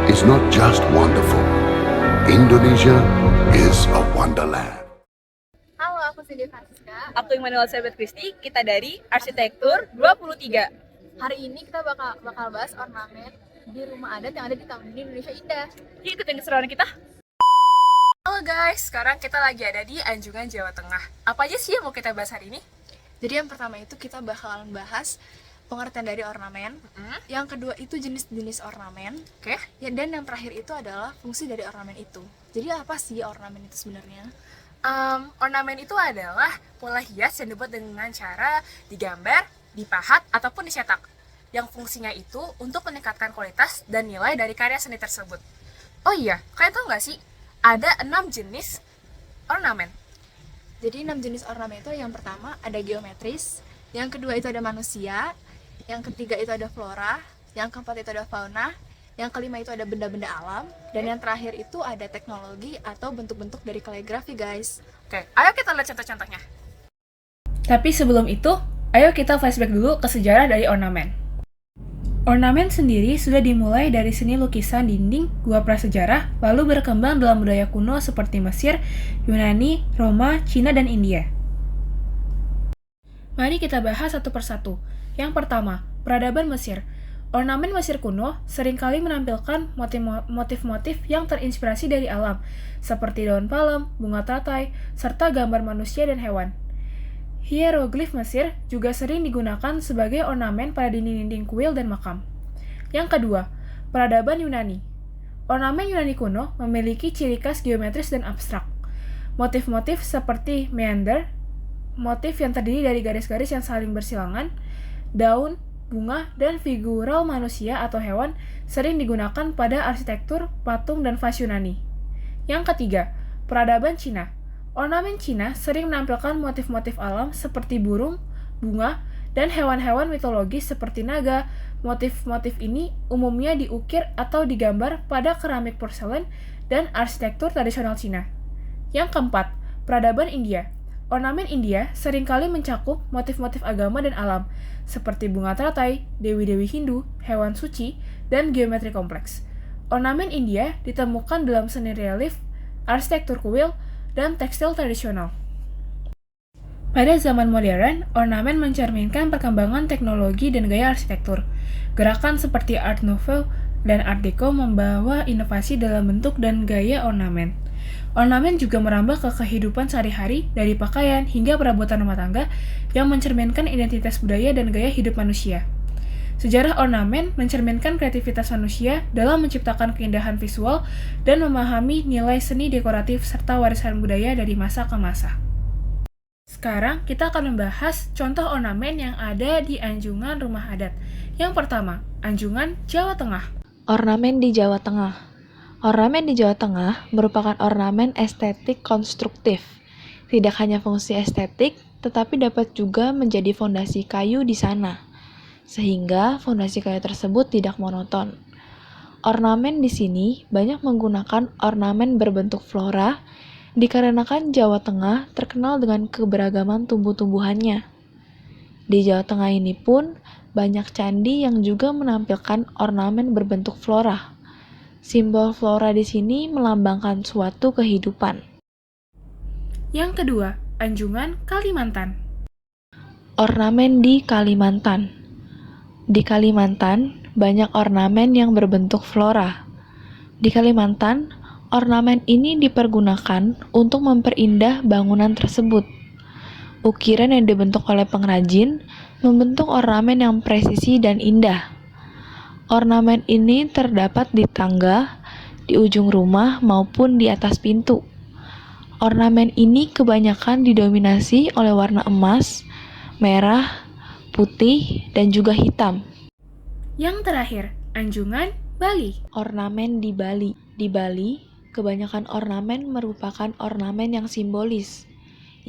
is not just wonderful. Indonesia is a wonderland. Halo, aku Cindy Francisca. Aku Immanuel Elizabeth Christie, kita dari Arsitektur 23. Hari ini kita bakal bahas ornamen di rumah adat yang ada di Taman Mini Indonesia Indah. Yuk ikutin keseruan kita. Halo guys, sekarang kita lagi ada di Anjungan, Jawa Tengah. Apa aja sih yang mau kita bahas hari ini? Jadi yang pertama itu kita bakalan bahas pengertian dari ornamen. Yang kedua itu jenis-jenis ornamen. Oke. Ya, dan yang terakhir itu adalah fungsi dari ornamen itu. Jadi apa sih ornamen itu sebenarnya? Ornamen itu adalah pola hias yang dibuat dengan cara digambar, dipahat, ataupun dicetak. Yang fungsinya itu untuk meningkatkan kualitas dan nilai dari karya seni tersebut. Oh iya, kalian tahu nggak sih? Ada 6 jenis ornamen. Jadi 6 jenis ornamen itu yang pertama ada geometris, yang kedua itu ada manusia, yang ketiga itu ada flora, yang keempat itu ada fauna, yang kelima itu ada benda-benda alam, dan yang terakhir itu ada teknologi atau bentuk-bentuk dari kaligrafi, guys. Oke, ayo kita lihat contoh-contohnya. Tapi sebelum itu, ayo kita flashback dulu ke sejarah dari ornamen. Ornamen sendiri sudah dimulai dari seni lukisan dinding gua prasejarah, lalu berkembang dalam budaya kuno seperti Mesir, Yunani, Roma, Cina, dan India. Mari kita bahas satu persatu. Yang pertama, peradaban Mesir. Ornamen Mesir kuno seringkali menampilkan motif-motif yang terinspirasi dari alam, seperti daun palem, bunga teratai, serta gambar manusia dan hewan. Hieroglif Mesir juga sering digunakan sebagai ornamen pada dinding-dinding kuil dan makam. Yang kedua, peradaban Yunani. Ornamen Yunani kuno memiliki ciri khas geometris dan abstrak. Motif-motif seperti meander, motif yang terdiri dari garis-garis yang saling bersilangan, daun, bunga, dan figural manusia atau hewan sering digunakan pada arsitektur, patung, dan vas Yunani. Yang ketiga, peradaban Cina. Ornamen Cina sering menampilkan motif-motif alam seperti burung, bunga, dan hewan-hewan mitologis seperti naga. Motif-motif ini umumnya diukir atau digambar pada keramik porselen dan arsitektur tradisional Cina. Yang keempat, peradaban India. Ornamen India seringkali mencakup motif-motif agama dan alam, seperti bunga teratai, dewi-dewi Hindu, hewan suci, dan geometri kompleks. Ornamen India ditemukan dalam seni relief, arsitektur kuil, dan tekstil tradisional. Pada zaman modern, ornamen mencerminkan perkembangan teknologi dan gaya arsitektur. Gerakan seperti Art Nouveau dan Art Deco membawa inovasi dalam bentuk dan gaya ornamen. Ornamen juga merambah ke kehidupan sehari-hari, dari pakaian hingga perabotan rumah tangga yang mencerminkan identitas budaya dan gaya hidup manusia. Sejarah ornamen mencerminkan kreativitas manusia dalam menciptakan keindahan visual dan memahami nilai seni dekoratif serta warisan budaya dari masa ke masa. Sekarang kita akan membahas contoh ornamen yang ada di Anjungan Rumah Adat. Yang pertama, Anjungan, Jawa Tengah. Ornamen di Jawa Tengah. Ornamen di Jawa Tengah merupakan ornamen estetik konstruktif. Tidak hanya fungsi estetik, tetapi dapat juga menjadi fondasi kayu di sana, sehingga fondasi kayu tersebut tidak monoton. Ornamen di sini banyak menggunakan ornamen berbentuk flora, dikarenakan Jawa Tengah terkenal dengan keberagaman tumbuh-tumbuhannya. Di Jawa Tengah ini pun banyak candi yang juga menampilkan ornamen berbentuk flora. Simbol flora di sini melambangkan suatu kehidupan. Yang kedua, Anjungan, Kalimantan. Ornamen di Kalimantan. Di Kalimantan, banyak ornamen yang berbentuk flora. Di Kalimantan, ornamen ini dipergunakan untuk memperindah bangunan tersebut. Ukiran yang dibentuk oleh pengrajin membentuk ornamen yang presisi dan indah. Ornamen ini terdapat di tangga, di ujung rumah, maupun di atas pintu. Ornamen ini kebanyakan didominasi oleh warna emas, merah, putih, dan juga hitam. Yang terakhir, Anjungan, Bali. Ornamen di Bali. Di Bali, kebanyakan ornamen merupakan ornamen yang simbolis,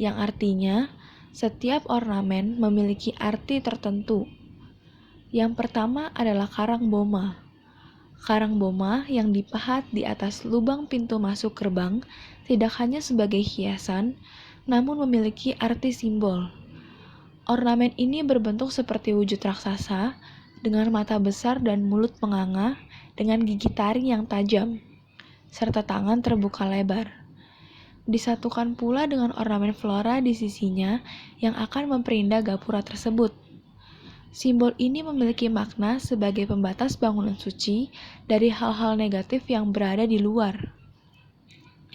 yang artinya setiap ornamen memiliki arti tertentu. Yang pertama adalah karang boma. Karang boma yang dipahat di atas lubang pintu masuk gerbang tidak hanya sebagai hiasan, namun memiliki arti simbol. Ornamen ini berbentuk seperti wujud raksasa dengan mata besar dan mulut menganga, dengan gigi taring yang tajam, serta tangan terbuka lebar. Disatukan pula dengan ornamen flora di sisinya yang akan memperindah gapura tersebut. Simbol ini memiliki makna sebagai pembatas bangunan suci dari hal-hal negatif yang berada di luar.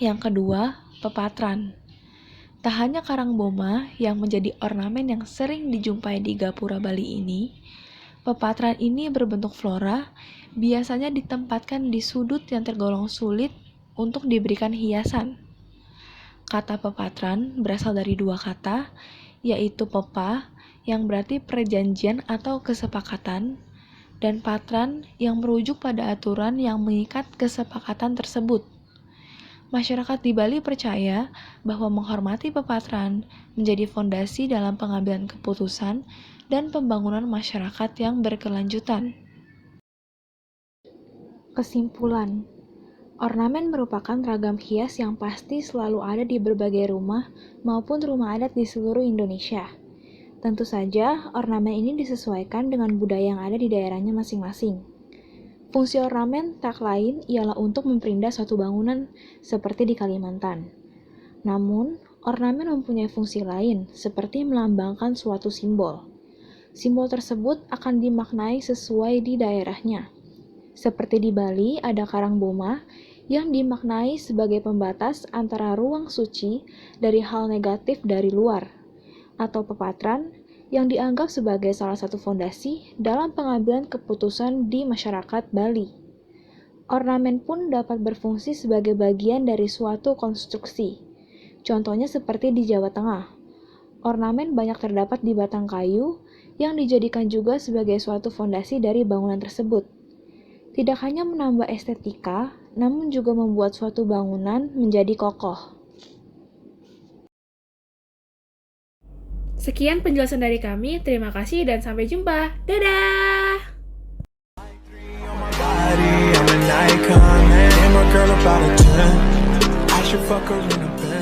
Yang kedua, pepatran. Tak hanya karang boma yang menjadi ornamen yang sering dijumpai di gapura Bali ini, pepatran ini berbentuk flora, biasanya ditempatkan di sudut yang tergolong sulit untuk diberikan hiasan. Kata pepatran berasal dari dua kata, yaitu pepa, yang berarti perjanjian atau kesepakatan, dan patran yang merujuk pada aturan yang mengikat kesepakatan tersebut. Masyarakat di Bali percaya bahwa menghormati pepatran menjadi fondasi dalam pengambilan keputusan dan pembangunan masyarakat yang berkelanjutan. Kesimpulan, ornamen merupakan ragam hias yang pasti selalu ada di berbagai rumah maupun rumah adat di seluruh Indonesia. Tentu saja, ornamen ini disesuaikan dengan budaya yang ada di daerahnya masing-masing. Fungsi ornamen tak lain ialah untuk memperindah suatu bangunan seperti di Kalimantan. Namun, ornamen mempunyai fungsi lain seperti melambangkan suatu simbol. Simbol tersebut akan dimaknai sesuai di daerahnya. Seperti di Bali ada karang boma yang dimaknai sebagai pembatas antara ruang suci dari hal negatif dari luar, atau pepatran yang dianggap sebagai salah satu fondasi dalam pengambilan keputusan di masyarakat Bali. Ornamen pun dapat berfungsi sebagai bagian dari suatu konstruksi. Contohnya seperti di Jawa Tengah. Ornamen banyak terdapat di batang kayu yang dijadikan juga sebagai suatu fondasi dari bangunan tersebut. Tidak hanya menambah estetika, namun juga membuat suatu bangunan menjadi kokoh. Sekian penjelasan dari kami, terima kasih dan sampai jumpa. Dadah! I'm an icon, man. I'm a girl about a 10. I should fuck her in a Benz.